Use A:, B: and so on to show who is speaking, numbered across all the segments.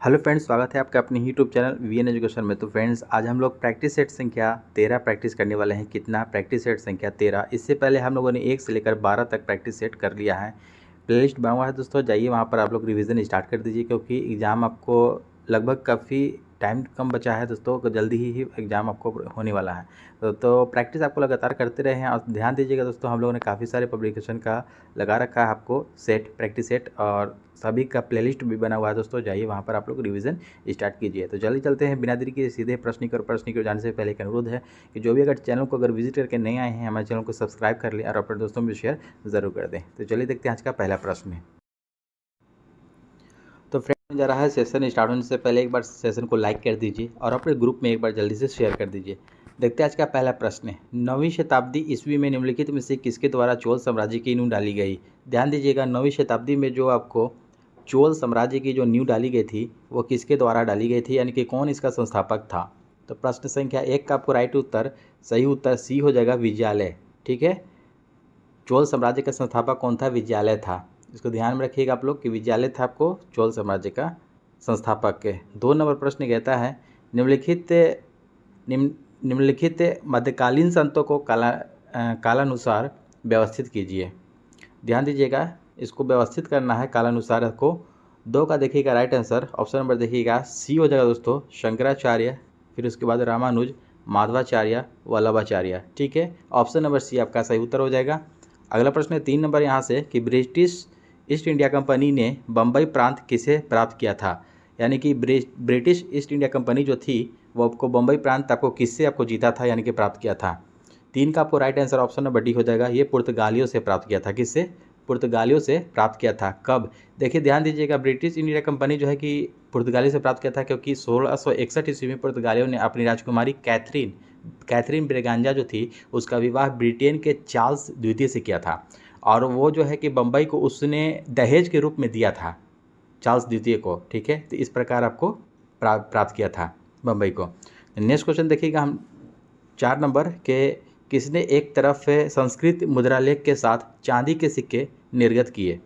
A: Hello friends, स्वागत है आपका अपने यूट्यूब चैनल वीएन एजुकेशन में। तो फ्रेंड्स, आज हम लोग प्रैक्टिस सेट संख्या 13 प्रैक्टिस करने वाले हैं। कितना? प्रैक्टिस सेट संख्या 13। इससे पहले हम लोगों ने 1 से लेकर 12 तक प्रैक्टिस सेट कर लिया है। प्लेलिस्ट बना हुआ है दोस्तों, जाइए वहाँ पर आप लोग रिवीजन स्टार्ट कर दीजिए, क्योंकि एग्ज़ाम आपको लगभग काफ़ी टाइम कम बचा है दोस्तों, जल्दी ही एग्ज़ाम आपको होने वाला है। तो प्रैक्टिस आपको लगातार करते रहे हैं। और ध्यान दीजिएगा दोस्तों, हम लोगों ने काफ़ी सारे पब्लिकेशन का लगा रखा है आपको सेट, प्रैक्टिस सेट, और सभी का प्लेलिस्ट भी बना हुआ है दोस्तों। जाइए वहाँ पर आप लोग रिवीजन स्टार्ट कीजिए। तो जल्दी चलते हैं, बिना देरी के सीधे प्रश्न की ओर जाने से पहले एक अनुरोध है कि जो भी अगर चैनल को अगर विजिट करके नहीं आए हैं, हमारे चैनल को सब्सक्राइब कर लें और अपने दोस्तों में शेयर ज़रूर कर दें। तो चलिए देखते हैं आज का पहला प्रश्न। तो फ्रेंड, जा रहा है सेशन स्टार्ट होने से पहले एक बार सेशन को लाइक कर दीजिए और अपने ग्रुप में एक बार जल्दी से शेयर कर दीजिए। देखते हैं आज का पहला प्रश्न है, 9वीं शताब्दी ईस्वी में निम्नलिखित में से किसके द्वारा चोल साम्राज्य की नींव डाली गई? ध्यान दीजिएगा, 9वीं शताब्दी में जो आपको चोल साम्राज्य की जो नींव डाली गई थी वो किसके द्वारा डाली गई थी, यानी कि कौन इसका संस्थापक था? तो प्रश्न संख्या 1 का आपको राइट उत्तर, सही उत्तर सी हो जाएगा, विजयालय। ठीक है, चोल साम्राज्य का संस्थापक कौन था? विजयालय था। इसको ध्यान में रखिएगा आप लोग कि विजयालय था आपको चोल साम्राज्य का संस्थापक के। 2 नंबर प्रश्न कहता है, निम्नलिखित निम्नलिखित मध्यकालीन संतों को कालानुसार व्यवस्थित कीजिए। ध्यान दीजिएगा, इसको व्यवस्थित करना है कालानुसार को। 2 का देखिएगा राइट आंसर, ऑप्शन नंबर देखिएगा सी हो जाएगा दोस्तों, शंकराचार्य, फिर उसके बाद रामानुज, माधवाचार्य, वल्लभाचार्य। ठीक है, ऑप्शन नंबर सी आपका सही उत्तर हो जाएगा। अगला प्रश्न है 3 नंबर यहाँ से कि ब्रिटिश ईस्ट इंडिया कंपनी ने बम्बई प्रांत किसे प्राप्त किया था? यानी कि ब्रिटिश ईस्ट इंडिया कंपनी जो थी वो आपको बम्बई प्रांत आपको किससे आपको जीता था, यानी कि प्राप्त किया था? 3 का आपको right answer option number D हो जाएगा, ये पुर्तगालियों से प्राप्त किया था। किससे? पुर्तगालियों से प्राप्त किया था। कब? देखिए ध्यान दीजिएगा, ब्रिटिश इंडिया कंपनी जो है कि पुर्तगाली से प्राप्त किया था, क्योंकि 1661 ईस्वी में पुर्तगालियों ने अपनी राजकुमारी कैथरीन ब्रेगांजा जो थी उसका विवाह ब्रिटेन के चार्ल्स द्वितीय से किया था, और वो जो है कि बम्बई को उसने दहेज के रूप में दिया था चार्ल्स द्वितीय को। ठीक है, तो इस प्रकार आपको प्राप्त किया था बम्बई को। नेक्स्ट क्वेश्चन देखिएगा हम 4 नंबर के, किसने एक तरफ संस्कृत मुद्रालेख के साथ चांदी के सिक्के निर्गत किए?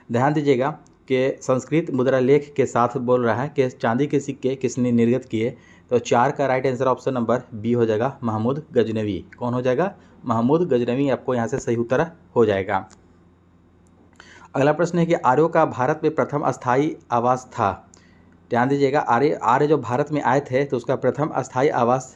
A: ध्यान दीजिएगा कि संस्कृत मुद्रालेख के साथ बोल रहा है कि चांदी के सिक्के किसने निर्गत किए। तो 4 का right answer option number B हो जाएगा, महमूद गजनवी। कौन हो जाएगा? महमूद गजनवी आपको यहाँ से सही उत्तर हो जाएगा। अगला प्रश्न है कि आर्यों का भारत में प्रथम अस्थायी आवास था। ध्यान दीजिएगा, आर्य जो भारत में आए थे तो उसका प्रथम अस्थायी आवास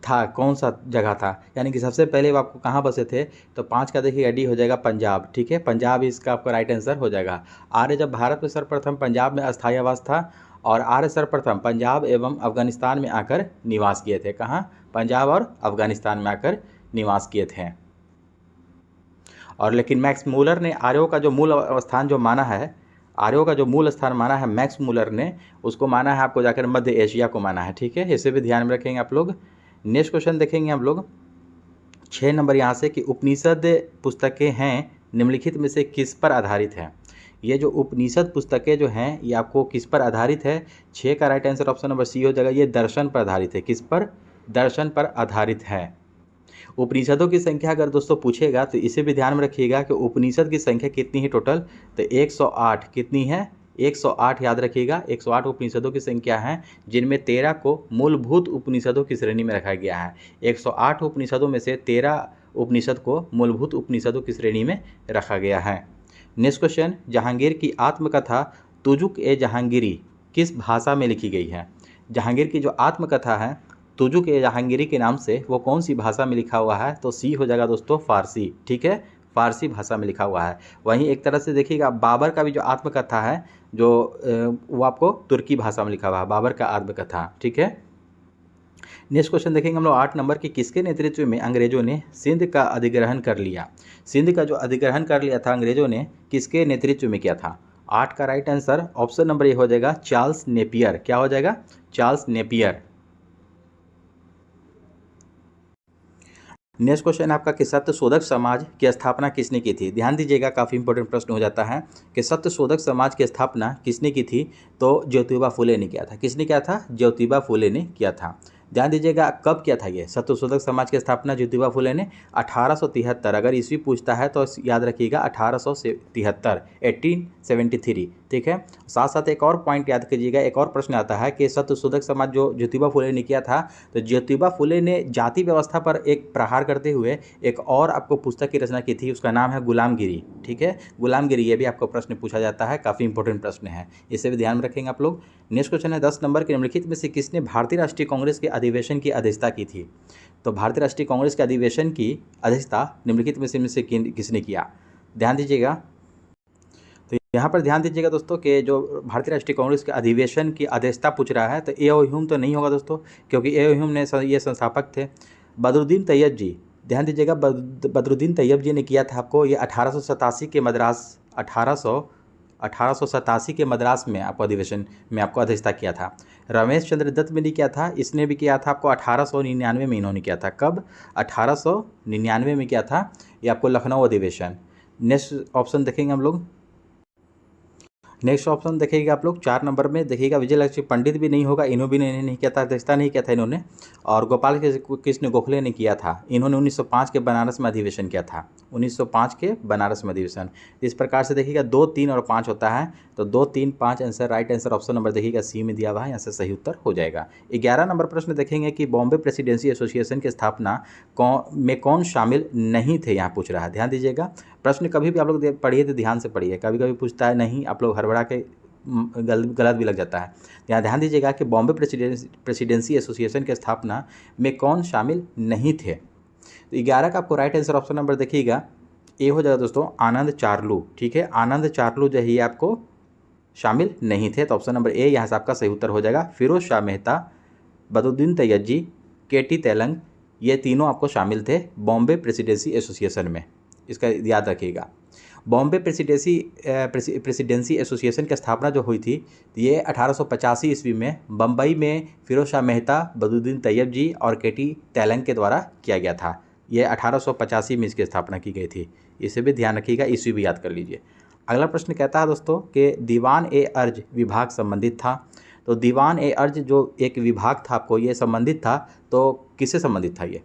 A: था, कौन सा जगह था, यानी कि सबसे पहले वो आपको कहाँ बसे थे? तो 5 का देखिए डी हो जाएगा, पंजाब। ठीक है, पंजाब इसका आपका राइट आंसर हो जाएगा। आर्य जब भारत में सर्वप्रथम पंजाब में अस्थायी आवास था, और आर्य सर्वप्रथम पंजाब एवं अफगानिस्तान में आकर निवास किए थे। कहाँ? पंजाब और अफगानिस्तान में आकर निवास किए थे। और लेकिन मैक्स मूलर ने आर्यों का जो मूल स्थान जो माना है, आर्यों का जो मूल स्थान माना है मैक्स मूलर ने, उसको माना है आपको जाकर मध्य एशिया को माना है। ठीक है, इसे भी ध्यान में रखेंगे आप लोग। नेक्स्ट क्वेश्चन देखेंगे हम लोग 6 नंबर यहाँ से कि उपनिषद पुस्तकें हैं निम्नलिखित में से किस पर आधारित हैं? ये जो उपनिषद पुस्तकें जो हैं ये आपको किस पर आधारित है? 6 का right answer option number C हो जाएगा, ये दर्शन पर आधारित है। किस पर? दर्शन पर आधारित है। उपनिषदों की संख्या अगर दोस्तों पूछेगा तो इसे भी ध्यान में रखिएगा कि उपनिषद की संख्या कितनी है टोटल? तो 108। कितनी है? 108 याद रखिएगा, 108 उपनिषदों की संख्या है, जिनमें 13 को मूलभूत उपनिषदों की श्रेणी में रखा गया है। 108 उपनिषदों में से 13 उपनिषद को मूलभूत उपनिषदों की श्रेणी में रखा गया है। नेक्स्ट क्वेश्चन, जहांगीर की आत्मकथा तुजुक ए जहांगीरी किस भाषा में लिखी गई है? जहांगीर की जो आत्मकथा है तुजुक ए जहांगीरी के नाम से वो कौन सी भाषा में लिखा हुआ है? तो सी हो जाएगा दोस्तों, फारसी। ठीक है, फारसी भाषा में लिखा हुआ है। वहीं एक तरह से देखिएगा बाबर का भी जो आत्मकथा है जो वो आपको तुर्की भाषा में लिखा हुआ है, बाबर का आत्मकथा। ठीक है, नेक्स्ट क्वेश्चन देखेंगे हम लोग 8 नंबर की, किसके नेतृत्व में अंग्रेजों ने सिंध का अधिग्रहण कर लिया? सिंध का जो अधिग्रहण कर लिया था अंग्रेजों ने, किसके नेतृत्व में किया था? 8 का राइट आंसर ऑप्शन नंबर ये हो जाएगा, चार्ल्स नेपियर। क्या हो जाएगा? Charles Napier. नेक्स्ट क्वेश्चन आपका कि सत्यशोधक समाज की स्थापना किसने की थी? ध्यान दीजिएगा, काफ़ी इंपॉर्टेंट प्रश्न हो जाता है कि सत्यशोधक समाज की स्थापना किसने की थी? तो ज्योतिबा फुले ने किया था। किसने किया था? ज्योतिबा फुले ने किया था। ध्यान दीजिएगा कब किया था ये सत्यशोधक समाज की स्थापना ज्योतिबा फुले ने 1873। अगर ईस्वी पूछता है तो याद रखिएगा 1873, 1873। ठीक है। साथ साथ एक और पॉइंट याद कीजिएगा, एक और प्रश्न आता है कि सत्यशोधक समाज जो ज्योतिबा फुले ने किया था, तो ज्योतिबा फुले ने जाति व्यवस्था पर एक प्रहार करते हुए एक और आपको पुस्तक की रचना की थी, उसका नाम है गुलामगिरी। ठीक है, गुलामगिरी, ये भी आपको प्रश्न पूछा जाता है, काफ़ी इंपॉर्टेंट प्रश्न है, इसे भी ध्यान में रखेंगे आप लोग। नेक्स्ट क्वेश्चन है 10 नंबर के, निम्नलिखित में से किसने भारतीय राष्ट्रीय कांग्रेस के अधिवेशन की अध्यक्षता की थी? तो भारतीय राष्ट्रीय कांग्रेस के अधिवेशन की अध्यक्षता निम्नलिखित में से किसने किया? ध्यान दीजिएगा। तो यहाँ पर ध्यान दीजिएगा दोस्तों कि जो भारतीय राष्ट्रीय कांग्रेस के अधिवेशन की अध्यक्षता पूछ रहा है, तो ए.ओ. ह्यूम तो नहीं होगा दोस्तों, क्योंकि ए.ओ. ह्यूम ने ये संस्थापक थे। बदरुद्दीन तैयब जी, ध्यान दीजिएगा, बदरुद्दीन तैयब जी ने किया था आपको ये 1887 के मद्रास 1887 के मद्रास में आपको अधिवेशन में आपको अध्यक्षता किया था। रमेश चंद्र दत्त ने किया था, इसने भी किया था आपको 1899 में इन्होंने किया था। कब? 1899 में किया था ये आपको लखनऊ अधिवेशन। नेक्स्ट ऑप्शन देखेंगे हम लोग, नेक्स्ट ऑप्शन देखिएगा आप लोग 4 नंबर में देखिएगा, विजय लक्ष्मी पंडित भी नहीं होगा, इन्होंने भी नहीं किया था, अध्यक्षता नहीं किया था इन्होंने। और गोपाल कृष्ण गोखले ने किया था, इन्होंने 1905 के बनारस में अधिवेशन किया था, 1905 के बनारस में अधिवेशन। इस प्रकार से देखिएगा 2, 3 और 5 होता है, तो 2, 3, 5 answer, right answer option number देखिएगा सी में दिया हुआ है, यहाँ से सही उत्तर हो जाएगा। 11 नंबर प्रश्न देखेंगे कि बॉम्बे प्रेसिडेंसी एसोसिएशन की स्थापना में कौन शामिल नहीं थे, यहाँ पूछ रहा है। ध्यान दीजिएगा, प्रश्न कभी भी आप लोग पढ़िए तो ध्यान से पढ़िए, कभी कभी पूछता है नहीं, आप लोग हड़बड़ा के गलत भी लग जाता है। यहाँ ध्यान दीजिएगा कि बॉम्बे प्रेसिडेंसी एसोसिएशन की स्थापना में कौन शामिल नहीं थे। तो 11 का आपको राइट आंसर ऑप्शन नंबर देखिएगा ए हो जाएगा दोस्तों, आनंद चार्लू। ठीक है, आनंद चार्लू जो है आपको शामिल नहीं थे, तो ऑप्शन नंबर ए यहाँ से आपका सही उत्तर हो जाएगा। फिरोज शाह मेहता, बदरुद्दीन तैयब जी, के.टी. तेलंग, ये तीनों आपको शामिल थे बॉम्बे प्रेसिडेंसी एसोसिएशन में, इसका याद रखिएगा। बॉम्बे प्रेसिडेंसी एसोसिएशन की स्थापना जो हुई थी ये 1885 ईस्वी में बम्बई में फिरोज शाह मेहता, बदरुद्दीन तैयब जी और के.टी. तेलंग के द्वारा किया गया था। ये 1885 में इसकी स्थापना की गई थी, इसे भी ध्यान रखिएगा, ईस्वी भी याद कर लीजिए। अगला प्रश्न कहता है दोस्तों कि दीवान ए अर्ज विभाग संबंधित था। तो दीवान ए अर्ज जो एक विभाग था आपको ये संबंधित था, तो किससे संबंधित था ये?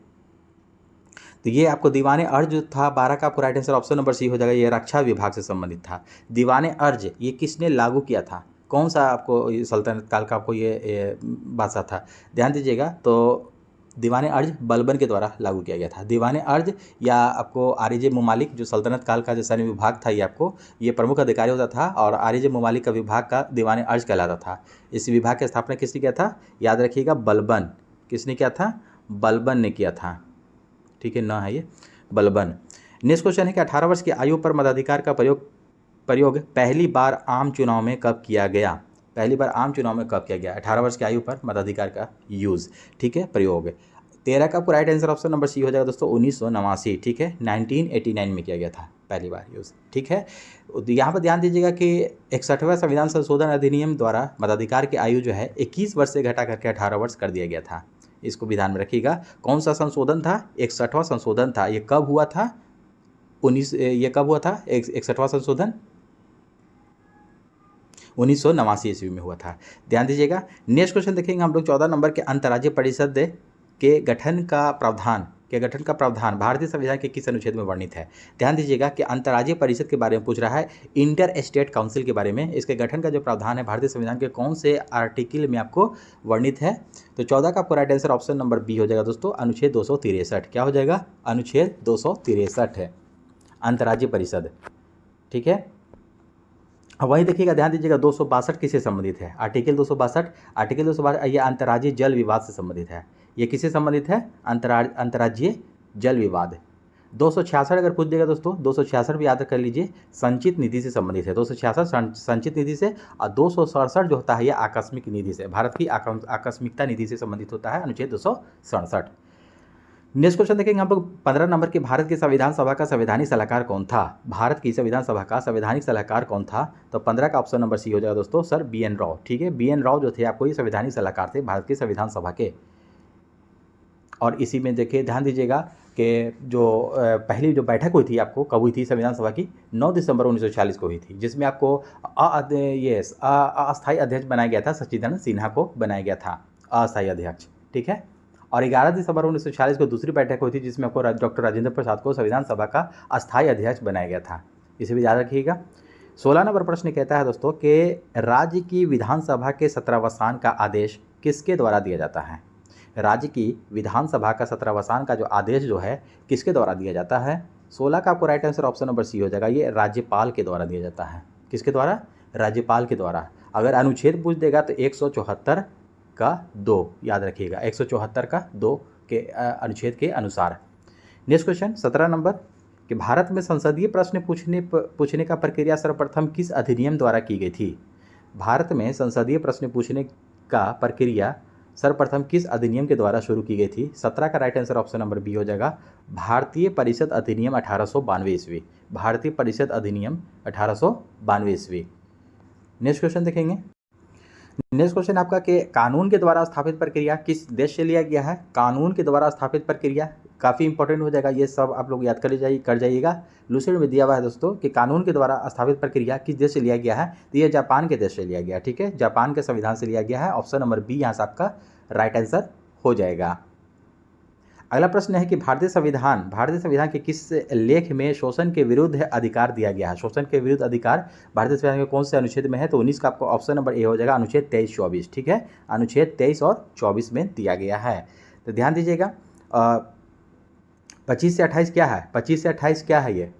A: तो ये आपको दीवाने अर्ज जो था 12 का आपको right answer option number C हो जाएगा, ये रक्षा विभाग से संबंधित था। दीवाने अर्ज ये किसने लागू किया था? कौन सा आपको सल्तनत काल का आपको ये बादशाह था? ध्यान दीजिएगा, तो दीवाने अर्ज बलबन के द्वारा लागू किया गया था। दीवाने अर्ज या आपको आरिज ममालिक जो सल्तनत काल का जो सैन्य विभाग था, ये आपको ये प्रमुख अधिकारी होता था और आरिज ममालिक का विभाग का दीवाने अर्ज कहलाता था। इस विभाग की स्थापना किसने किया था? याद रखिएगा, बलबन। किसने किया था? बलबन ने किया था। ठीक है, ना है ये बलबन। नेक्स्ट क्वेश्चन है कि 18 वर्ष की आयु पर मताधिकार का प्रयोग पहली बार आम चुनाव में कब किया गया? पहली बार आम चुनाव में कब किया गया? 18 वर्ष की आयु पर मताधिकार का यूज़, ठीक है, प्रयोग। 13 का आपको right answer option number C हो जाएगा दोस्तों, 1989। ठीक है, 1989 में किया गया था पहली बार यूज़। ठीक है, यहाँ पर ध्यान दीजिएगा कि 61वां संविधान संशोधन अधिनियम द्वारा मताधिकार की आयु जो है 21 वर्ष से घटा करके 18 वर्ष कर दिया गया था। इसको भी ध्यान में रखिएगा। कौन सा संशोधन था? 61वां संशोधन था। ये कब हुआ था? ये कब हुआ था 61वां संशोधन? 1989 ईस्वी में हुआ था। ध्यान दीजिएगा। नेक्स्ट क्वेश्चन देखेंगे हम लोग 14 नंबर के, अंतर्राज्यीय परिषद के गठन का प्रावधान भारतीय संविधान के किस अनुच्छेद में वर्णित है? ध्यान दीजिएगा कि अंतर्राज्यीय परिषद के बारे में पूछ रहा है, इंटर स्टेट काउंसिल के बारे में। इसके गठन का जो प्रावधान है भारतीय संविधान के कौन से आर्टिकल में आपको वर्णित है? तो 14 का आपको right answer option number B हो जाएगा दोस्तों, अनुच्छेद 263। क्या हो जाएगा? अनुच्छेद 263 है अंतर्राज्यीय परिषद। ठीक है, अब वही देखिएगा, ध्यान दीजिएगा 262 किससे संबंधित है? आर्टिकल 262 ये अंतर्राज्यीय जल विवाद से संबंधित है। ये किससे संबंधित है? अंतर्राज्यीय जल विवाद। 266 अगर पूछ देगा दोस्तों, 266 भी याद कर लीजिए, संचित निधि से संबंधित है। 266 संचित निधि से, और 267 जो होता है ये आकस्मिक निधि से, भारत की आकस्मिकता निधि से संबंधित होता है, अनुच्छेद 267। नेक्स्ट क्वेश्चन देखेंगे हम लोग 15 नंबर की, भारत की संविधान सभा का संवैधानिक सलाहकार कौन था? भारत की संविधान सभा का संवैधानिक सलाहकार कौन था? तो 15 का ऑप्शन नंबर सी हो जाएगा दोस्तों, सर बी.एन. राव। ठीक है, बी.एन. राव जो थे आपको ये संवैधानिक सलाहकार थे भारत की संविधान सभा के। और इसी में देखिए, ध्यान दीजिएगा कि जो पहली जो बैठक हुई थी आपको कब हुई थी संविधान सभा की? 9 दिसंबर 1940 को हुई थी, जिसमें आपको अस्थायी अध्यक्ष बनाया गया था, सच्चिदानंद सिन्हा को बनाया गया था अस्थायी अध्यक्ष। ठीक है, और 11 दिसंबर 1946 को दूसरी बैठक हुई थी जिसमें आपको डॉक्टर राजेंद्र प्रसाद को संविधान सभा का अस्थायी अध्यक्ष बनाया गया था। इसे भी याद रखिएगा। 16 नंबर प्रश्न कहता है दोस्तों कि राज्य की विधानसभा के सत्रावसान का आदेश किसके द्वारा दिया जाता है। राज्य की विधानसभा का सत्रावसान का जो आदेश जो है किसके द्वारा दिया जाता है। 16 का आपको right answer option number C हो जाएगा, ये राज्यपाल के द्वारा दिया जाता है। किसके द्वारा? राज्यपाल के द्वारा। अगर अनुच्छेद पूछ देगा तो 174 का 2 याद रखिएगा, 174 का 2 के अनुच्छेद के अनुसार। नेक्स्ट क्वेश्चन 17 नंबर कि भारत में संसदीय प्रश्न पूछने का प्रक्रिया सर्वप्रथम किस अधिनियम द्वारा की गई थी। भारत में संसदीय प्रश्न पूछने का प्रक्रिया सर्वप्रथम किस अधिनियम के द्वारा शुरू की गई थी। 17 का right answer option number B हो जाएगा, भारतीय परिषद अधिनियम 1892 ईस्वी। भारतीय परिषद अधिनियम 1892 ईस्वी। नेक्स्ट क्वेश्चन देखेंगे। नेक्स्ट क्वेश्चन आपका कि कानून के द्वारा स्थापित प्रक्रिया किस देश से लिया गया है। कानून के द्वारा स्थापित प्रक्रिया काफ़ी इंपॉर्टेंट हो जाएगा, ये सब आप लोग याद कर जाइएगा। लूसेंट में दिया हुआ है दोस्तों कि कानून के द्वारा स्थापित प्रक्रिया किस देश से लिया गया है, तो ये जापान के देश से लिया गया। ठीक है, जापान के संविधान से लिया गया है। ऑप्शन नंबर बी यहाँ से आपका राइट आंसर हो जाएगा। अगला प्रश्न है कि भारतीय संविधान के किस लेख में शोषण के विरुद्ध अधिकार दिया गया है। शोषण के विरुद्ध अधिकार भारतीय संविधान के कौन से अनुच्छेद में है, तो 19 का आपको ऑप्शन नंबर ए हो जाएगा, अनुच्छेद 23-24। ठीक है, अनुच्छेद 23 और 24 में दिया गया है। तो ध्यान दीजिएगा। 25 से 28 क्या है, 25 से 28 क्या है, ये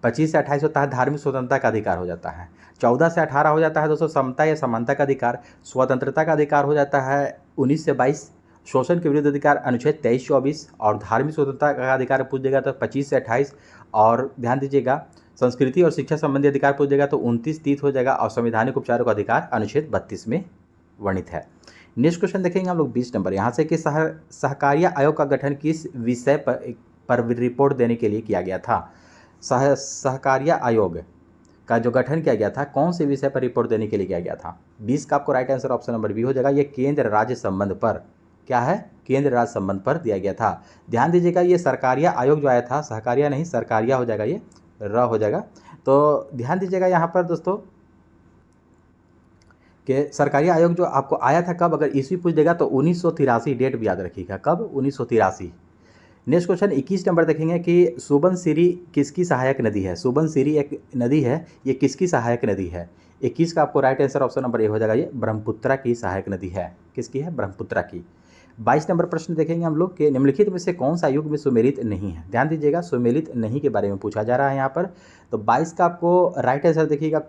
A: 25 से 28 होता है धार्मिक स्वतंत्रता का अधिकार हो जाता है। 14 से 18 हो जाता है दोस्तों समता या समानता का अधिकार। स्वतंत्रता का अधिकार हो जाता है 19 से 22। शोषण के विरुद्ध अधिकार अनुच्छेद 23-24 और धार्मिक स्वतंत्रता का अधिकार पूछ देगा तो 25 से 28। और ध्यान दीजिएगा संस्कृति और शिक्षा संबंधी अधिकार पूछ देगा तो 29-30 हो जाएगा। और संवैधानिक उपचारों का अधिकार अनुच्छेद 32 में वर्णित है। नेक्स्ट क्वेश्चन देखेंगे हम लोग 20 नंबर यहाँ से कि सहकारिता आयोग का गठन किस विषय पर रिपोर्ट देने के लिए किया गया था। सहकारिता आयोग का जो गठन किया गया था कौन से विषय पर रिपोर्ट देने के लिए किया गया था। 20 का आपको right answer option number B हो जाएगा, ये केंद्र राज्य संबंध पर क्या है, केंद्र राज्य संबंध पर दिया गया था। ध्यान दीजिएगा ये सरकारिया आयोग जो आया था, सहकारिया नहीं सरकारिया हो जाएगा, ये र हो जाएगा। तो ध्यान दीजिएगा यहाँ पर दोस्तों कि सरकारिया आयोग जो आपको आया था कब, अगर ईस्वी पूछ देगा तो 1983, डेट भी याद रखिएगा कब, 1983। नेक्स्ट क्वेश्चन 21 नंबर देखेंगे कि सुबनसिरी किसकी सहायक नदी है। सुबनसिरी एक नदी है, ये किसकी सहायक नदी है। 21 का आपको right answer option number A हो जाएगा, ये ब्रह्मपुत्रा की सहायक नदी है। किसकी है, ब्रह्मपुत्रा की। 22 नंबर प्रश्न देखेंगे हम लोग कि निम्नलिखित में से कौन सा युग में सुमेलित नहीं है। ध्यान दीजिएगा सुमेलित नहीं के बारे में पूछा जा रहा है यहाँ पर। तो 22 का आपको राइट आंसर देखिएगा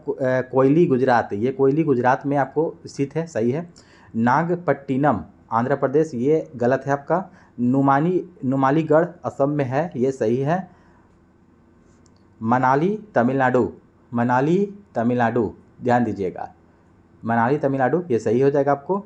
A: कोयली गुजरात, ये कोयली गुजरात में आपको स्थित है, सही है। नागपट्टिनम आंध्र प्रदेश, ये गलत है आपका। नुमालीगढ़ असम में है, ये सही है। मनाली तमिलनाडु, ध्यान दीजिएगा मनाली तमिलनाडु, ये सही हो जाएगा आपको।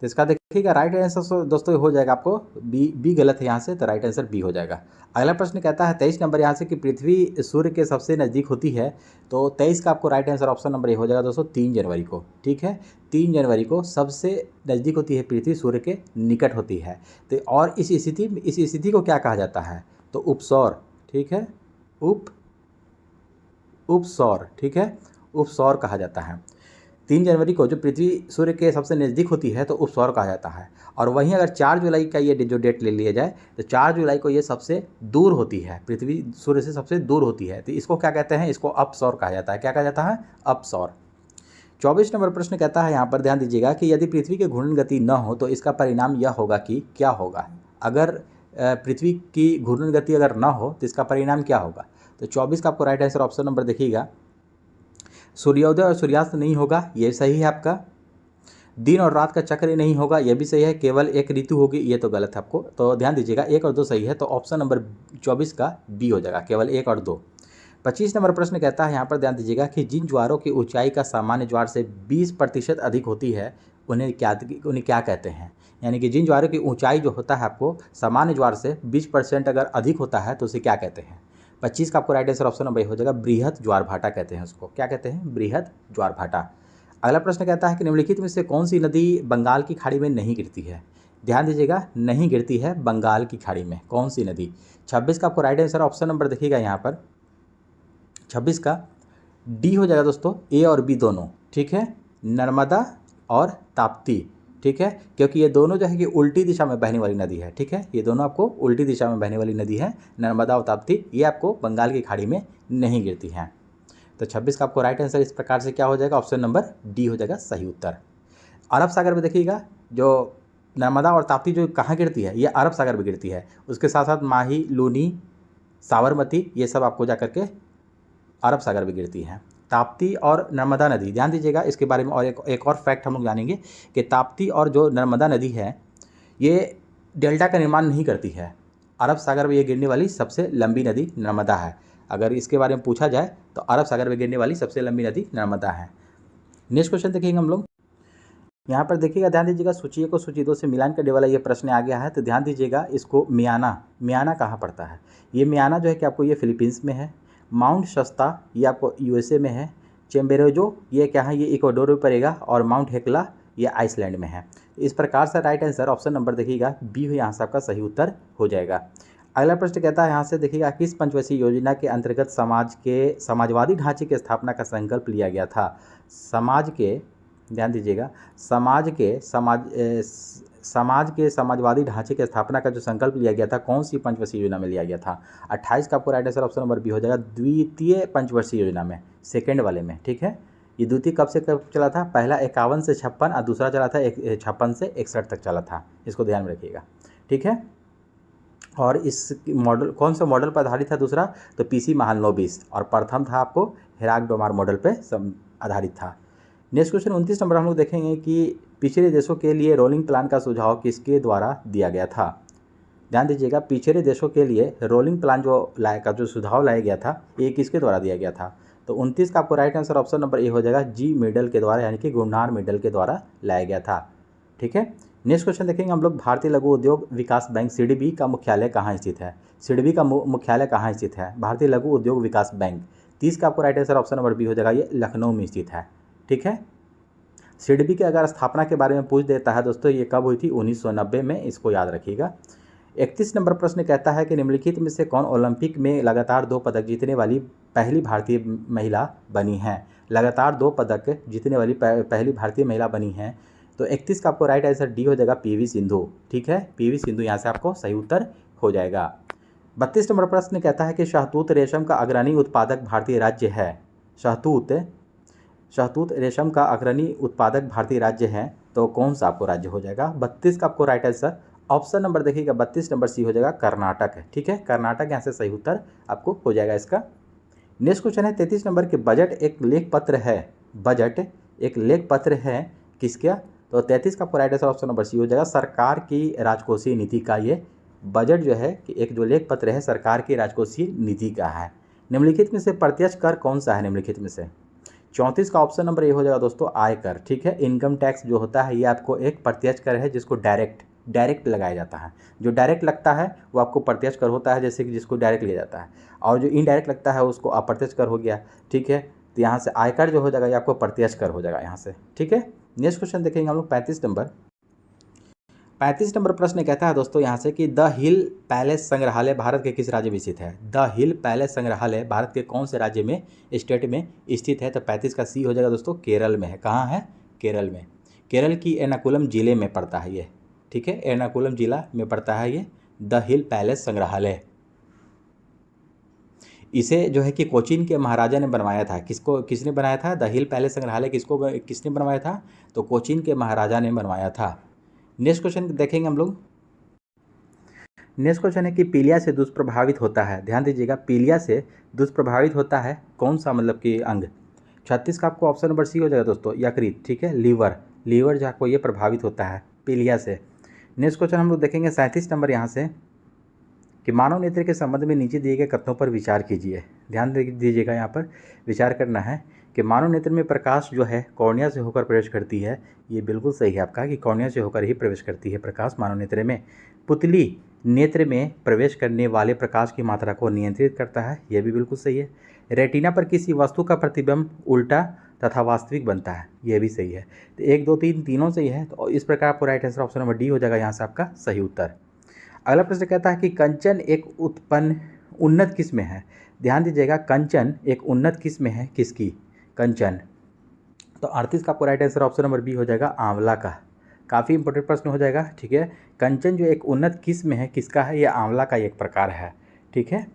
A: तो इसका देखिएगा राइट आंसर दोस्तों हो जाएगा आपको बी गलत है यहाँ से, तो राइट आंसर बी हो जाएगा। अगला प्रश्न कहता है 23 नंबर यहाँ से कि पृथ्वी सूर्य के सबसे नज़दीक होती है। तो 23 का आपको right answer option number A हो जाएगा दोस्तों 3 जनवरी को। ठीक है, 3 जनवरी को सबसे नज़दीक होती है पृथ्वी, सूर्य के निकट होती है। तो और इस स्थिति को क्या कहा जाता है, तो उपसौर। ठीक है, उपसौर, ठीक है, उपसौर कहा जाता है। 3 जनवरी को जो पृथ्वी सूर्य के सबसे नज़दीक होती है तो उपसौर कहा जाता है। और वहीं अगर 4 जुलाई का ये जो डेट ले लिया जाए तो 4 जुलाई को ये सबसे दूर होती है, पृथ्वी सूर्य से सबसे दूर होती है, तो इसको क्या कहते हैं, इसको अपसौर कहा जाता है। क्या कहा जाता है, अपसौर। 24 नंबर प्रश्न कहता है यहाँ पर ध्यान दीजिएगा कि यदि पृथ्वी की घूर्णन गति न हो तो इसका परिणाम यह होगा कि क्या होगा। अगर पृथ्वी की घूर्णन गति अगर न हो तो इसका परिणाम क्या होगा। तो 24 का आपको राइट आंसर ऑप्शन नंबर देखिएगा सूर्योदय और सूर्यास्त नहीं होगा, ये सही है आपका। दिन और रात का चक्र नहीं होगा, ये भी सही है। केवल एक ऋतु होगी, ये तो गलत है आपको। तो ध्यान दीजिएगा 1 और 2 सही है, तो ऑप्शन नंबर 24 का बी हो जाएगा, केवल 1 और 2। 25 नंबर प्रश्न कहता है यहाँ पर ध्यान दीजिएगा कि जिन ज्वारों की ऊंचाई का सामान्य ज्वार से 20% अधिक होती है उन्हें क्या कहते हैं। यानी कि जिन ज्वारों की ऊंचाई जो होता है आपको सामान्य ज्वार से 20% अगर अधिक होता है तो उसे क्या कहते हैं। 25 का आपको राइट आंसर ऑप्शन नंबर हो जाएगा बृहत ज्वार भाटा कहते हैं उसको। क्या कहते हैं, बृहत ज्वार भाटा। अगला प्रश्न कहता है कि निम्नलिखित में से कौन सी नदी बंगाल की खाड़ी में नहीं गिरती है। ध्यान दीजिएगा नहीं गिरती है बंगाल की खाड़ी में, कौन सी नदी। 26 का आपको राइट आंसर ऑप्शन नंबर देखिएगा यहाँ पर 26 का डी हो जाएगा दोस्तों, ए और बी दोनों। ठीक है, नर्मदा और ताप्ती, ठीक है, क्योंकि ये दोनों जो है कि उल्टी दिशा में बहने वाली नदी है, ठीक है, ये दोनों आपको उल्टी दिशा में बहने वाली नदी है, नर्मदा और ताप्ती, ये आपको बंगाल की खाड़ी में नहीं गिरती हैं। तो 26 का आपको राइट आंसर इस प्रकार से क्या हो जाएगा, ऑप्शन नंबर डी हो जाएगा सही उत्तर। अरब सागर में देखिएगा जो नर्मदा और ताप्ती जो कहाँ गिरती है, ये अरब सागर में गिरती है, उसके साथ साथ माही, लूनी, साबरमती, ये सब आपको जा करके अरब सागर में गिरती हैं। ताप्ती और नर्मदा नदी, ध्यान दीजिएगा इसके बारे में, और एक और फैक्ट हम लोग जानेंगे कि ताप्ती और जो नर्मदा नदी है ये डेल्टा का निर्माण नहीं करती है। अरब सागर में ये गिरने वाली सबसे लंबी नदी नर्मदा है। अगर इसके बारे में पूछा जाए तो अरब सागर में गिरने वाली सबसे लंबी नदी नर्मदा है। नेक्स्ट क्वेश्चन देखेंगे हम लोग, यहाँ पर देखिएगा, ध्यान दीजिएगा, सूची 1 को सूची 2 से मिलान करने वाला ये प्रश्न आ गया है। तो ध्यान दीजिएगा इसको, मियाना कहाँ पड़ता है, ये मियाना जो है कि आपको ये फिलीपींस में है, माउंट शस्ता ये आपको यूएसए में है, चेम्बेरोजो ये क्या है, ये इक्वाडोर में पड़ेगा, और माउंट हेक्ला ये आइसलैंड में है। इस प्रकार से राइट आंसर ऑप्शन नंबर देखिएगा बी यहाँ से आपका सही उत्तर हो जाएगा। अगला प्रश्न कहता है यहाँ से देखिएगा, किस पंचवर्षीय योजना के अंतर्गत समाजवादी ढांचे की स्थापना का संकल्प लिया गया था। समाज के, ध्यान दीजिएगा, समाजवादी ढांचे की स्थापना का जो संकल्प लिया गया था, कौन सी पंचवर्षीय योजना में लिया गया था। 28 का आपको right answer option number B हो जाएगा, द्वितीय पंचवर्षीय योजना में, सेकेंड वाले में, ठीक है। ये द्वितीय कब से कब चला था, पहला 51 से 56 और दूसरा चला था 56 से 61 तक चला था, इसको ध्यान में रखिएगा, ठीक है। और इस मॉडल कौन सा मॉडल पर आधारित था दूसरा, तो पीसी महालनोबिस, और प्रथम था आपको हेराक डोमार मॉडल पर आधारित था। नेक्स्ट क्वेश्चन 29 नंबर हम लोग देखेंगे कि पिछड़े देशों के लिए रोलिंग प्लान का सुझाव किसके द्वारा दिया गया था। ध्यान दीजिएगा, पिछड़े देशों के लिए रोलिंग प्लान जो सुझाव लाया गया था, ये किसके द्वारा दिया गया था। तो 29 का आपको right answer option number A हो जाएगा, जी मिडल के द्वारा, यानी कि गुरनार मिडल के द्वारा लाया गया था, ठीक है। नेक्स्ट क्वेश्चन देखेंगे हम लोग, भारतीय लघु उद्योग विकास बैंक सिडबी का मुख्यालय कहाँ स्थित है। सिडबी का मुख्यालय कहाँ स्थित है, भारतीय लघु उद्योग विकास बैंक। 30 का आपको right answer option number B हो जाएगा, ये लखनऊ में स्थित है, ठीक है। सिडबी के अगर स्थापना के बारे में पूछ देता है दोस्तों, ये कब हुई थी, 1990 में, इसको याद रखिएगा। 31 नंबर प्रश्न कहता है कि निम्नलिखित में से कौन ओलंपिक में लगातार 2 पदक जीतने वाली पहली भारतीय महिला बनी है। लगातार 2 पदक जीतने वाली पहली भारतीय महिला बनी है। तो 31 का आपको राइट आंसर डी हो जाएगा, पीवी सिंधु, ठीक है, पीवी सिंधु यहाँ से आपको सही उत्तर हो जाएगा। 32 नंबर प्रश्न कहता है कि शहतूत रेशम का अग्रणी उत्पादक भारतीय राज्य है। शहतूत रेशम का अग्रणी उत्पादक भारतीय राज्य है, तो कौन सा आपको राज्य हो जाएगा। 32 का आपको राइट आंसर ऑप्शन नंबर देखिएगा, 32 नंबर सी हो जाएगा, कर्नाटक है, ठीक है, कर्नाटक यहाँ से सही उत्तर आपको हो जाएगा इसका। नेक्स्ट क्वेश्चन है 33 नंबर के, बजट एक लेख पत्र है, बजट एक लेख पत्र है किसका। तो 33 का आपको right answer option number C हो जाएगा, सरकार की राजकोषीय नीति का ये बजट जो है कि एक जो लेख पत्र है सरकार की राजकोषीय नीति का है। निम्नलिखित में से प्रत्यक्ष कर कौन सा है, निम्नलिखित में से। 34 का ऑप्शन नंबर ये हो जाएगा दोस्तों, आयकर, ठीक है। इनकम टैक्स जो होता है ये आपको एक प्रत्यक्ष कर है जिसको डायरेक्ट लगाया जाता है। जो डायरेक्ट लगता है वो आपको प्रत्यक्ष कर होता है, जैसे कि जिसको डायरेक्ट लिया जाता है, और जो इनडायरेक्ट लगता है उसको अप्रत्यक्ष कर हो गया, ठीक है। तो यहाँ से आयकर जो हो जाएगा ये आपको प्रत्यक्ष कर हो जाएगा यहाँ से, ठीक है। नेक्स्ट क्वेश्चन देखेंगे हम लोग 35 नंबर प्रश्न कहता है दोस्तों यहाँ से कि द हिल पैलेस संग्रहालय भारत के किस राज्य में स्थित है। द हिल पैलेस संग्रहालय भारत के कौन से राज्य में, स्टेट में स्थित है। तो 35 का सी हो जाएगा दोस्तों, केरल में है। कहाँ है, केरल में। केरल की एर्नाकुलम जिले में पड़ता है ये, ठीक है, एर्नाकुलम जिला में पड़ता है ये द हिल पैलेस संग्रहालय। इसे जो है कि कोचीन के महाराजा ने बनवाया था। किसने बनाया था, द हिल पैलेस संग्रहालय किसने बनवाया था, तो कोचीन के महाराजा ने बनवाया था। नेक्स्ट क्वेश्चन देखेंगे हम लोग। नेक्स्ट क्वेश्चन है कि पीलिया से दुष्प्रभावित होता है। ध्यान दीजिएगा, पीलिया से दुष्प्रभावित होता है कौन सा, मतलब कि अंग। 36 का आपको ऑप्शन नंबर सी हो जाएगा दोस्तों, यकृत, ठीक है, लीवर जो आपको ये प्रभावित होता है पीलिया से। नेक्स्ट क्वेश्चन हम लोग देखेंगे 37 नंबर यहाँ से कि मानव नेत्र के संबंध में नीचे दिए गए कथनों पर विचार कीजिए। ध्यान दीजिएगा, यहाँ पर विचार करना है कि मानव नेत्र में प्रकाश जो है कॉर्निया से होकर प्रवेश करती है। ये बिल्कुल सही है आपका कि कॉर्निया से होकर ही प्रवेश करती है प्रकाश मानव नेत्र में। पुतली नेत्र में प्रवेश करने वाले प्रकाश की मात्रा को नियंत्रित करता है, यह भी बिल्कुल सही है। रेटिना पर किसी वस्तु का प्रतिबिंब उल्टा तथा वास्तविक बनता है, यह भी सही है। तो 1 2 3 तीनों सही है, तो इस प्रकार आपको right answer option number D हो जाएगा यहाँ से आपका सही उत्तर। अगला प्रश्न कहता है कि कंचन एक उन्नत किस्म है। ध्यान दीजिएगा, कंचन एक उन्नत किस्म है किसकी, कंचन। तो 38 का आपको right answer option number B हो जाएगा, आंवला का। काफ़ी इंपॉर्टेंट प्रश्न हो जाएगा, ठीक है। कंचन जो एक उन्नत किस्म है, किसका है? ये आंवला का एक प्रकार है, ठीक है,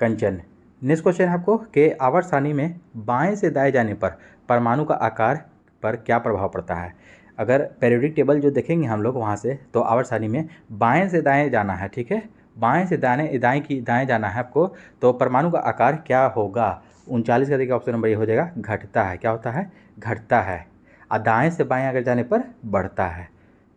A: कंचन। नेक्स्ट क्वेश्चन है आपको कि आवर्त सारणी में बाएं से दाएं जाने पर परमाणु का आकार पर क्या प्रभाव पड़ता है? अगर पीरियोडिक टेबल जो देखेंगे हम लोग वहाँ से, तो आवर्त सारणी में बाएं से दाएं जाना है, ठीक है, बाएं से दाएं जाना है आपको, तो परमाणु का आकार क्या होगा? 39 का देखिए ऑप्शन नंबर ये हो जाएगा, घटता है। क्या होता है? घटता है। और दाएं से बाएं अगर जाने पर बढ़ता है,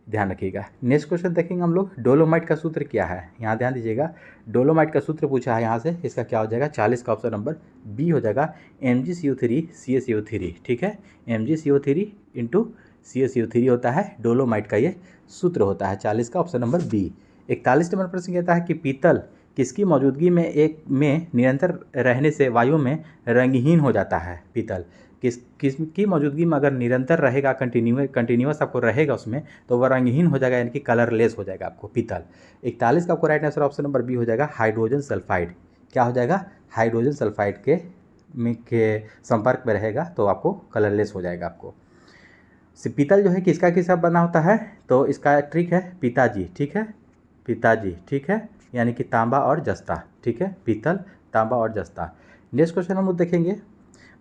A: ध्यान रखिएगा। नेक्स्ट क्वेश्चन देखेंगे हम लोग, डोलोमाइट का सूत्र क्या है? यहाँ ध्यान दीजिएगा, डोलोमाइट का सूत्र पूछा है यहाँ से, इसका क्या हो जाएगा? 40 का ऑप्शन नंबर बी हो जाएगा, MgCO3 ठीक है, MgCO3 इंटू CaCO3 होता है डोलोमाइट का ये सूत्र होता है। 40 का ऑप्शन नंबर बी। 41 नंबर प्रश्न कहता है कि पीतल किसकी मौजूदगी में निरंतर रहने से वायु में रंगहीन हो जाता है? पीतल किसकी मौजूदगी में अगर निरंतर रहेगा, कंटिन्यूअस आपको रहेगा उसमें, तो वह रंगहीन हो जाएगा, यानी कि कलरलेस हो जाएगा आपको पीतल। 41 का आपको right answer option number B हो जाएगा, हाइड्रोजन सल्फाइड। क्या हो जाएगा? हाइड्रोजन सल्फाइड के संपर्क में रहेगा तो आपको कलरलेस हो जाएगा आपको। पीतल जो है किसका बना होता है? तो इसका ट्रिक है पिताजी, ठीक है, पिताजी, ठीक है, यानी कि तांबा और जस्ता, ठीक है, पीतल, तांबा और जस्ता। नेक्स्ट क्वेश्चन हम लोग देखेंगे,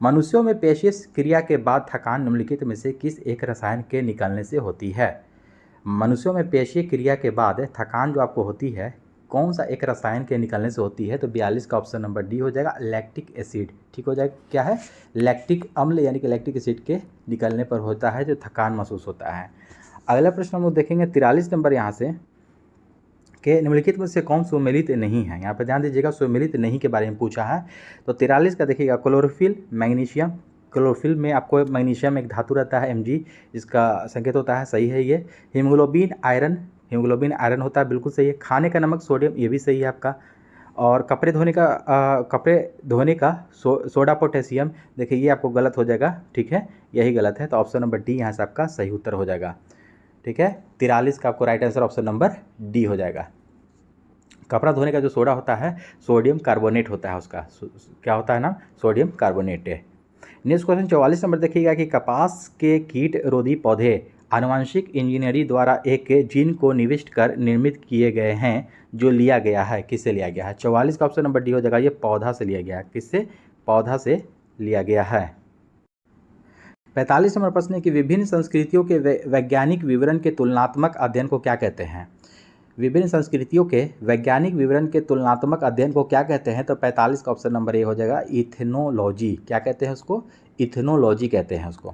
A: मनुष्यों में पेशीय क्रिया के बाद थकान निम्नलिखित में से किस एक रसायन के निकलने से होती है? मनुष्यों में पेशीय क्रिया के बाद थकान जो आपको होती है, कौन सा एक रसायन के निकलने से होती है? तो 42 का ऑप्शन नंबर डी हो जाएगा, लैक्टिक एसिड, ठीक हो जाएगा। क्या है? लैक्टिक अम्ल, यानी कि लैक्टिक एसिड के निकलने पर होता है जो थकान महसूस होता है। अगला प्रश्न हम लोग देखेंगे 43 नंबर यहाँ से, कि निम्नलिखित में से कौन सुमेलित नहीं है? यहाँ पर ध्यान दीजिएगा, सुमेलित नहीं के बारे में पूछा है। तो 43 का देखिएगा, क्लोरोफिल, मैग्नीशियम। क्लोरोफिल में आपको मैग्नीशियम एक धातु रहता है Mg, इसका संकेत होता है, सही है ये। हीमोग्लोबिन आयरन होता है, बिल्कुल सही है। खाने का नमक सोडियम, ये भी सही है आपका। और कपड़े धोने का सोडा पोटेशियम, देखिए ये आपको गलत हो जाएगा, ठीक है, यही गलत है। तो ऑप्शन नंबर डी यहाँ से आपका सही उत्तर हो जाएगा, ठीक है। 43 का आपको right answer option number D हो जाएगा। कपड़ा धोने का जो सोडा होता है, सोडियम कार्बोनेट होता है, उसका क्या होता है नाम? सोडियम कार्बोनेट है। नेक्स्ट क्वेश्चन 44 नंबर देखिएगा कि कपास के कीट रोधी पौधे आनुवंशिक इंजीनियरिंग द्वारा एक जीन को निविष्ट कर निर्मित किए गए हैं, जो लिया गया है, किससे लिया गया है? 44 का ऑप्शन नंबर डी हो जाएगा, ये पौधा से लिया गया है। किससे? पौधा से लिया गया है। 45 नंबर प्रश्न है कि विभिन्न संस्कृतियों के वैज्ञानिक विवरण के तुलनात्मक अध्ययन को क्या कहते हैं? विभिन्न संस्कृतियों के वैज्ञानिक विवरण के तुलनात्मक अध्ययन को क्या कहते हैं? तो 45 का ऑप्शन नंबर ए हो जाएगा, इथेनोलॉजी। क्या कहते हैं उसको? इथेनोलॉजी कहते हैं उसको,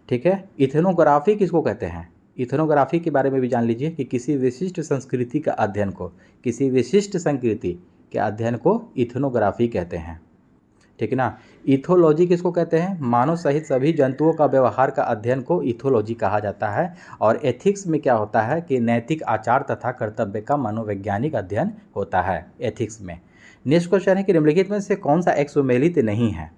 A: ठीक है। इथेनोग्राफी किसको कहते हैं? इथेनोग्राफी के बारे में भी जान लीजिए कि किसी विशिष्ट संस्कृति का अध्ययन को, किसी विशिष्ट संस्कृति के अध्ययन को इथेनोग्राफी कहते हैं, ठीक है ना। इथोलॉजी किसको कहते हैं? मानव सहित सभी जंतुओं का व्यवहार का अध्ययन को इथोलॉजी कहा जाता है। और एथिक्स में क्या होता है कि नैतिक आचार तथा कर्तव्य का मनोवैज्ञानिक अध्ययन होता है एथिक्स में। नेक्स्ट क्वेश्चन है कि निम्नलिखित में से कौन सा एक सुमेलित नहीं है?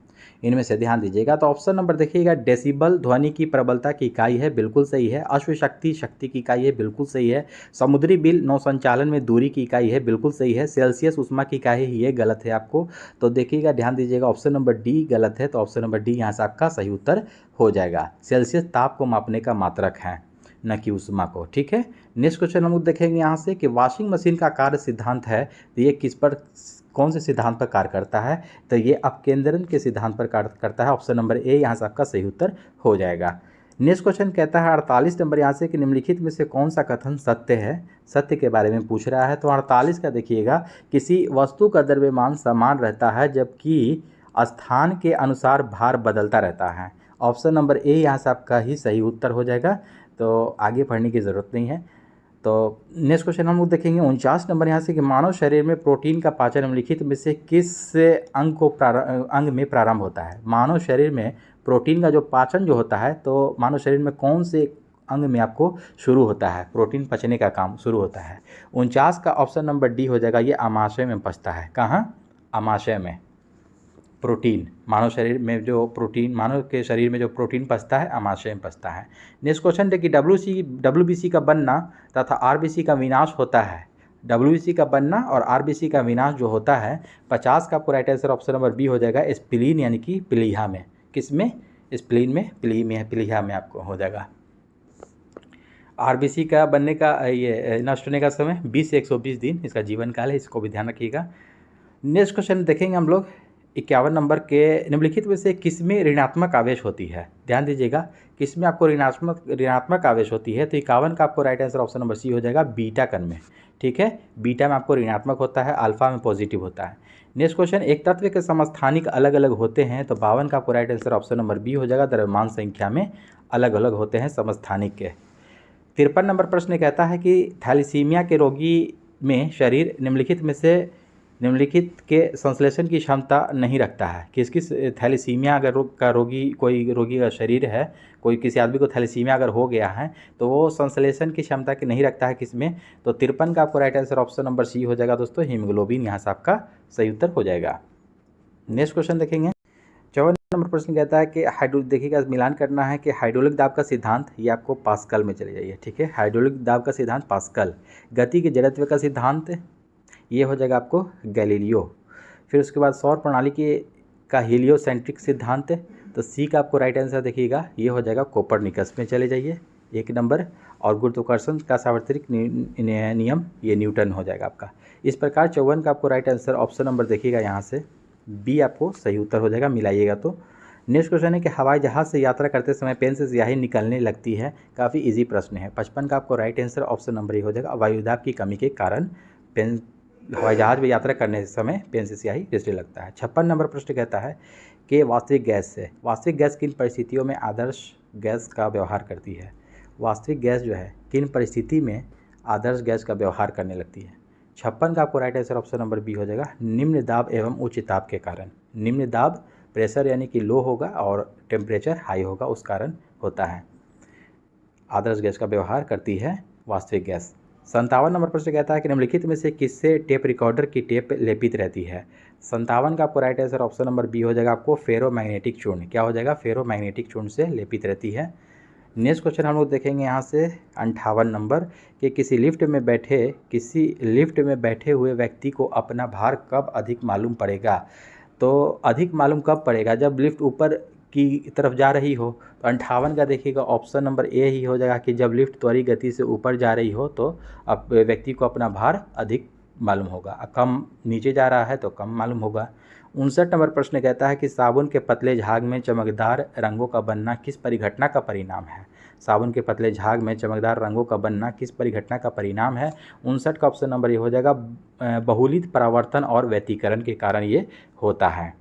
A: इनमें से ध्यान दीजिएगा, तो ऑप्शन नंबर देखिएगा, डेसिबल ध्वनि की प्रबलता की इकाई है, बिल्कुल सही है। अश्वशक्ति शक्ति की इकाई है, बिल्कुल सही है। समुद्री बिल नौ संचालन में दूरी की इकाई है, बिल्कुल सही है। सेल्सियस उष्मा की इकाई है, ये गलत है आपको। तो देखिएगा, ध्यान दीजिएगा, ऑप्शन नंबर डी गलत है, तो ऑप्शन नंबर डी यहाँ से आपका सही उत्तर हो जाएगा। सेल्सियस ताप को मापने का मात्रक है, न कि उष्मा को, ठीक है। नेक्स्ट क्वेश्चन हम लोग देखेंगे यहाँ से कि वॉशिंग मशीन का कार्य सिद्धांत है, तो ये किस पर, कौन से सिद्धांत पर कार्य करता है? तो ये अपकेंद्रण के सिद्धांत पर कार्य करता है। ऑप्शन नंबर ए यहाँ से आपका सही उत्तर हो जाएगा। नेक्स्ट क्वेश्चन कहता है 48 नंबर यहाँ से कि निम्नलिखित में से कौन सा कथन सत्य है? सत्य के बारे में पूछ रहा है। तो 48 का देखिएगा, किसी वस्तु का द्रव्यमान समान रहता है जबकि स्थान के अनुसार भार बदलता रहता है। ऑप्शन नंबर ए यहाँ से आपका ही सही उत्तर हो जाएगा, तो आगे पढ़ने की ज़रूरत नहीं है। तो नेक्स्ट क्वेश्चन हम लोग देखेंगे 49 नंबर यहाँ से कि मानव शरीर में प्रोटीन का पाचन निम्नलिखित में से किस अंग में प्रारंभ होता है? मानव शरीर में प्रोटीन का जो पाचन जो होता है, तो मानव शरीर में कौन से अंग में आपको शुरू होता है? प्रोटीन पचने का काम शुरू होता है। 49 का ऑप्शन नंबर डी हो जाएगा, ये आमाशय में पचता है। कहाँ? आमाशय में। प्रोटीन, मानव शरीर में जो प्रोटीन, मानव के शरीर में जो प्रोटीन पचता है, आमाशय में पचता है। नेक्स्ट क्वेश्चन देखिए, WBC का बनना तथा RBC का विनाश होता है। WBC का बनना और RBC का विनाश जो होता है, 50 का आपको right answer option number B हो जाएगा, स्प्लीन यानी कि प्लीहा में। किसमें? स्प्लीन में प्लीहा में आपको हो जाएगा। आरबीसी का बनने का ये नष्ट होने का समय 20 से 120 दिन इसका जीवन काल है, इसको भी ध्यान रखिएगा। नेक्स्ट क्वेश्चन देखेंगे हम लोग 51 नंबर के, निम्नलिखित में से किस में ऋणात्मक आवेश होती है। ध्यान दीजिएगा, किस में आपको ऋणात्मक आवेश होती है। तो 51 का आपको right answer option number C हो जाएगा, बीटा कण में। ठीक है, बीटा में आपको ऋणात्मक होता है, अल्फा में पॉजिटिव होता है। नेक्स्ट क्वेश्चन, एक तत्व के समस्थानिक अलग अलग होते हैं। तो 52 का आपको right answer option number B हो जाएगा, द्रव्यमान संख्या में अलग अलग होते हैं समस्थानिक के। 53 नंबर प्रश्न कहता है कि थैलीसीमिया के रोगी में शरीर निम्नलिखित के संश्लेषण की क्षमता नहीं रखता है। किस थैलीसीमिया अगर कोई रोगी का शरीर है, कोई किसी आदमी को थैलीसीमिया अगर हो गया है तो वो संश्लेषण की क्षमता की नहीं रखता है किसमें। तो 53 का आपको right answer option number C हो जाएगा दोस्तों, हीमोग्लोबिन यहाँ से आपका सही उत्तर हो जाएगा। नेक्स्ट क्वेश्चन देखेंगे 54 नंबर प्रश्न कहता है कि देखिएगा, मिलान करना है कि हाइड्रोलिक दाब का सिद्धांत, ये आपको पास्कल में चले जाइए। ठीक है, हाइड्रोलिक दाब का सिद्धांत पास्कल। गति के जड़त्व का सिद्धांत ये हो जाएगा आपको गैलीलियो। फिर उसके बाद सौर प्रणाली का हीलियोसेंट्रिक सिद्धांत, तो सी का आपको राइट आंसर देखिएगा, ये हो जाएगा कोपरनिकस में चले जाइए 1 नंबर। और गुरुत्वाकर्षण का सार्वत्रिक नियम ये न्यूटन हो जाएगा आपका। इस प्रकार 54 का आपको राइट आंसर ऑप्शन नंबर देखिएगा यहाँ से बी आपको सही उत्तर हो जाएगा, मिलाइएगा तो। नेक्स्ट क्वेश्चन है कि हवाई जहाज़ से यात्रा करते समय पेन से स्याही निकलने लगती है। काफ़ी इजी प्रश्न है। 55 का आपको right answer option number A हो जाएगा, वायुदाब की कमी के कारण पेन हवाई जहाज में यात्रा करने समय पेन से स्याही रिसने लगता है। 56 नंबर प्रश्न कहता है कि वास्तविक गैस किन परिस्थितियों में आदर्श गैस का व्यवहार करती है। वास्तविक गैस जो है किन परिस्थिति में आदर्श गैस का व्यवहार करने लगती है। 56 का आपको right answer option number B हो जाएगा, निम्न दाब एवं उच्च ताप के कारण। निम्न दाब प्रेशर यानी कि लो होगा और टेम्परेचर हाई होगा, उस कारण होता है आदर्श गैस का व्यवहार करती है वास्तविक गैस। 57 नंबर प्रश्न कहता है कि निम्नलिखित में से किससे टेप रिकॉर्डर की टेप लेपित रहती है। 57 का आपको right answer option number B हो जाएगा, आपको फेरोमैग्नेटिक चूर्ण। क्या हो जाएगा, फेरोमैग्नेटिक चूर्ण से लेपित रहती है। नेक्स्ट क्वेश्चन हम लोग देखेंगे यहाँ से 58 नंबर कि किसी लिफ्ट में बैठे हुए व्यक्ति को अपना भार कब अधिक मालूम पड़ेगा। तो अधिक मालूम कब पड़ेगा, जब लिफ्ट ऊपर की तरफ जा रही हो। तो 58 का देखिएगा ऑप्शन नंबर ए ही हो जाएगा कि जब लिफ्ट त्वरित गति से ऊपर जा रही हो तो अब व्यक्ति को अपना भार अधिक मालूम होगा, कम नीचे जा रहा है तो कम मालूम होगा। 59 नंबर प्रश्न कहता है कि साबुन के पतले झाग में चमकदार रंगों का बनना किस परिघटना का परिणाम है। साबुन के पतले झाग में चमकदार रंगों का बनना किस परिघटना का परिणाम है। 59 का ऑप्शन नंबर ये हो जाएगा, बहुलित परावर्तन और व्यतिकरण के कारण ये होता है।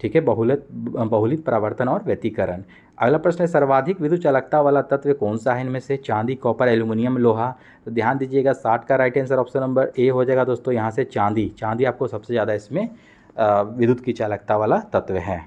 A: ठीक है, बहुलित परावर्तन और व्यतिकरण। अगला प्रश्न है, सर्वाधिक विद्युत चालकता वाला तत्व कौन सा है इनमें से। चांदी, कॉपर, एल्यूमिनियम, लोहा। तो ध्यान दीजिएगा 60 का right answer option number A हो जाएगा दोस्तों, यहाँ से चांदी आपको सबसे ज़्यादा इसमें विद्युत की चालकता वाला तत्व है।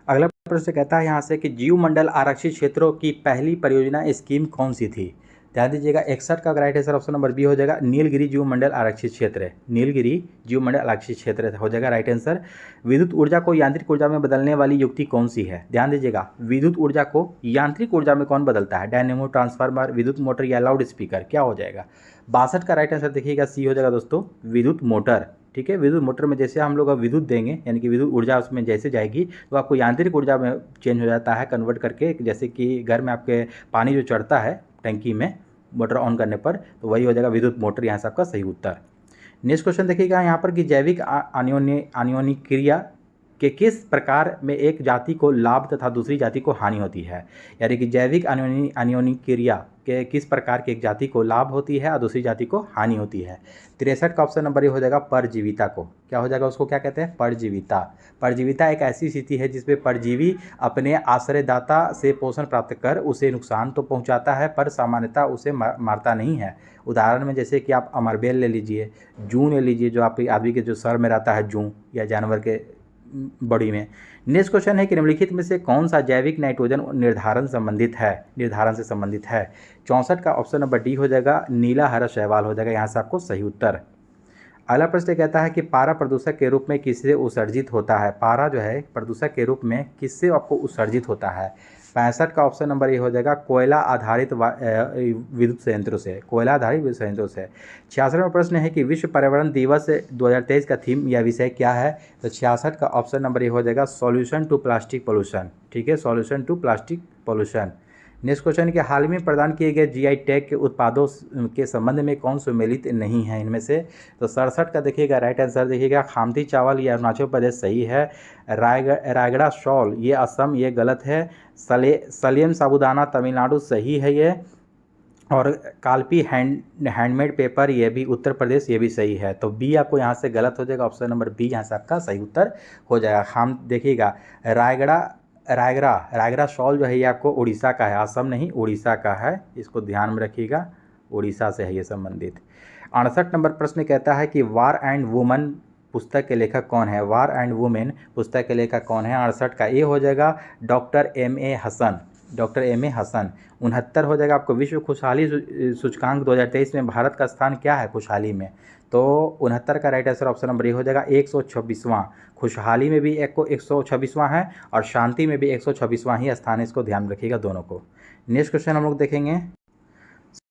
A: अगला प्रश्न कहता है यहाँ से कि जीवमंडल आरक्षित क्षेत्रों की पहली परियोजना स्कीम कौन सी थी। ध्यान दीजिएगा 61 का right answer option number B हो जाएगा, नीलगिरी जीवमंडल आरक्षित क्षेत्र। नीलगिरी जीवमंडल आरक्षित क्षेत्र हो जाएगा राइट आंसर। विद्युत ऊर्जा को यांत्रिक ऊर्जा में बदलने वाली युक्ति कौन सी है। ध्यान दीजिएगा, विद्युत ऊर्जा को यांत्रिक ऊर्जा में कौन बदलता है। डायनेमो, ट्रांसफार्मर, विद्युत मोटर या लाउड स्पीकर। क्या हो जाएगा, 62 का राइट आंसर देखिएगा सी हो जाएगा दोस्तों, विद्युत मोटर। ठीक है, विद्युत मोटर में जैसे हम लोग विद्युत देंगे यानी कि विद्युत ऊर्जा उसमें जैसे जाएगी तो आपको यांत्रिक ऊर्जा में चेंज हो जाता है कन्वर्ट करके। जैसे कि घर में आपके पानी जो चढ़ता है टंकी में मोटर ऑन करने पर, तो वही हो जाएगा विद्युत मोटर, यहाँ से आपका सही उत्तर। नेक्स्ट क्वेश्चन देखिएगा यहाँ पर कि जैविक आनियोनिक क्रिया कि किस प्रकार में एक जाति को लाभ तथा दूसरी जाति को हानि होती है। यानी कि जैविक आनियोनिक क्रिया के किस प्रकार की एक जाति को लाभ होती है और दूसरी जाति को हानि होती है। 63 का ऑप्शन नंबर ये हो जाएगा, परजीविता को। क्या हो जाएगा, उसको क्या कहते हैं, परजीविता। परजीविता एक ऐसी स्थिति है जिसमें परजीवी अपने आश्रयदाता से पोषण प्राप्त कर उसे नुकसान तो पहुंचाता है पर सामान्यतः उसे मारता नहीं है। उदाहरण में जैसे कि आप अमरबेल ले लीजिए, जूं ले लीजिए, जो आपके आदमी के जो सर में रहता है जूं, या जानवर के बॉडी में। नेक्स्ट क्वेश्चन है कि निम्नलिखित में से कौन सा जैविक नाइट्रोजन निर्धारण से संबंधित है। 64 का ऑप्शन नंबर डी हो जाएगा, नीला हरा शैवाल हो जाएगा, यहाँ से आपको सही उत्तर। अगला प्रश्न कहता है कि पारा प्रदूषक के रूप में किससे उत्सर्जित होता है। पारा जो है प्रदूषक के रूप में किससे आपको उत्सर्जित होता है। 65 का ऑप्शन नंबर ये हो जाएगा कोयला आधारित विद्युत संयंत्रों से, कोयला आधारित विद्युत संयंत्रों से। 66वां प्रश्न है कि विश्व पर्यावरण दिवस 2023 का थीम या विषय क्या है? तो 66 का ऑप्शन नंबर ये हो जाएगा सॉल्यूशन टू प्लास्टिक पोल्यूशन। ठीक है, solution to plastic pollution. Next question कि हाल में प्रदान किए गए जीआई टैग के उत्पादों के संबंध में कौन सम्मिलित नहीं है इनमें से? तो 67 का देखिएगा राइट आंसर देखिएगा खामती चावल, ये अरुणाचल प्रदेश सही है। रायगड़ा शॉल ये असम, ये गलत है। सलेम साबूदाना तमिलनाडु सही है ये। और कालपी हैंडमेड पेपर ये भी उत्तर प्रदेश, ये भी सही है। तो बी आपको यहाँ से गलत हो जाएगा, ऑप्शन नंबर बी यहाँ से आपका सही उत्तर हो जाएगा। खाम देखिएगा रायगड़ा शॉल जो है ये आपको उड़ीसा का है, असम नहीं उड़ीसा का है, इसको ध्यान में रखिएगा, उड़ीसा से है ये संबंधित। 68 नंबर प्रश्न कहता है कि वार एंड वुमन पुस्तक के लेखक कौन है? वार एंड वुमेन पुस्तक के लेखक कौन है? 68 का ए हो जाएगा doctor M.A. Hasan, doctor M.A. Hasan. 69 हो जाएगा आपको विश्व खुशहाली सूचकांक 2023 में भारत का स्थान क्या है खुशहाली में? तो 69 का right answer option number A हो जाएगा 126वां। खुशहाली में भी 126वां है और शांति में भी 126वां ही स्थान है, इसको ध्यान में रखिएगा दोनों को। नेक्स्ट क्वेश्चन हम लोग देखेंगे।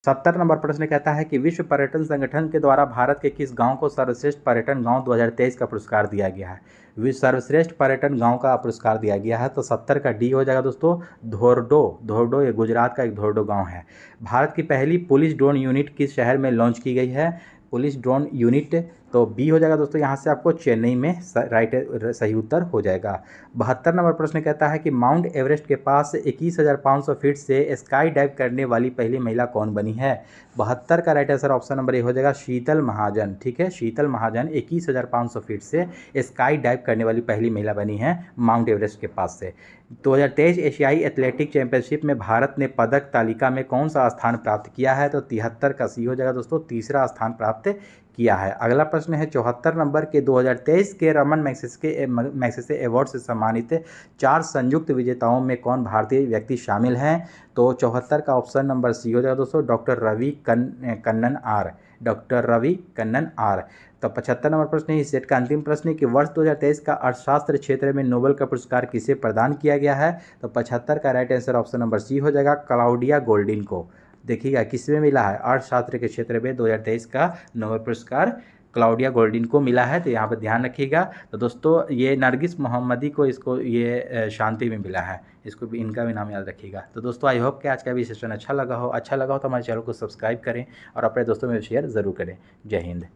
A: 70 नंबर प्रश्न कहता है कि विश्व पर्यटन संगठन के द्वारा भारत के किस गांव को सर्वश्रेष्ठ पर्यटन गांव 2023 का पुरस्कार दिया गया है? विश्व सर्वश्रेष्ठ पर्यटन गांव का पुरस्कार दिया गया है। तो 70 का डी हो जाएगा दोस्तों धोर्डो ये गुजरात का एक धोर्डो गांव है। भारत की पहली पुलिस ड्रोन यूनिट किस शहर में लॉन्च की गई है? पुलिस ड्रोन यूनिट, तो बी हो जाएगा दोस्तों यहाँ से आपको चेन्नई में सही उत्तर हो जाएगा। 72 नंबर प्रश्न कहता है कि माउंट एवरेस्ट के पास 21,500 फीट से स्काई डाइव करने वाली पहली महिला कौन बनी है? 72 का right answer option number A हो जाएगा शीतल महाजन। ठीक है, शीतल महाजन 21,500 फीट से स्काई डाइव करने वाली पहली महिला बनी है माउंट एवरेस्ट के पास से। 2023 एशियाई एथलेटिक चैंपियनशिप में भारत ने पदक तालिका में कौन सा स्थान प्राप्त किया है? तो 73 का सी हो जाएगा दोस्तों, तीसरा स्थान प्राप्त किया है। अगला प्रश्न है 74 नंबर के 2023 के रमन मैग्सेसे अवार्ड से सम्मानित 4 संयुक्त विजेताओं में कौन भारतीय व्यक्ति शामिल हैं? तो 74 का ऑप्शन नंबर सी हो जाएगा दोस्तों doctor Ravi Kannan R, doctor Ravi Kannan R. तो 75 नंबर प्रश्न है इस सेट का अंतिम प्रश्न है कि वर्ष 2023 का अर्थशास्त्र क्षेत्र में नोबेल का पुरस्कार किसे प्रदान किया गया है? तो 75 का right answer option number C हो जाएगा क्लाउडिया गोल्डिन को। देखिएगा किसमें मिला है? अर्थशास्त्र के क्षेत्र में 2023 का नोबेल पुरस्कार क्लाउडिया गोल्डिन को मिला है, तो यहाँ पर ध्यान रखिएगा। तो दोस्तों ये नरगिस मोहम्मदी को इसको ये शांति में मिला है, इसको भी इनका भी नाम याद रखिएगा। तो दोस्तों आई होप कि आज का भी सेशन अच्छा लगा हो तो हमारे चैनल को सब्सक्राइब करें और अपने दोस्तों में शेयर ज़रूर करें। जय हिंद।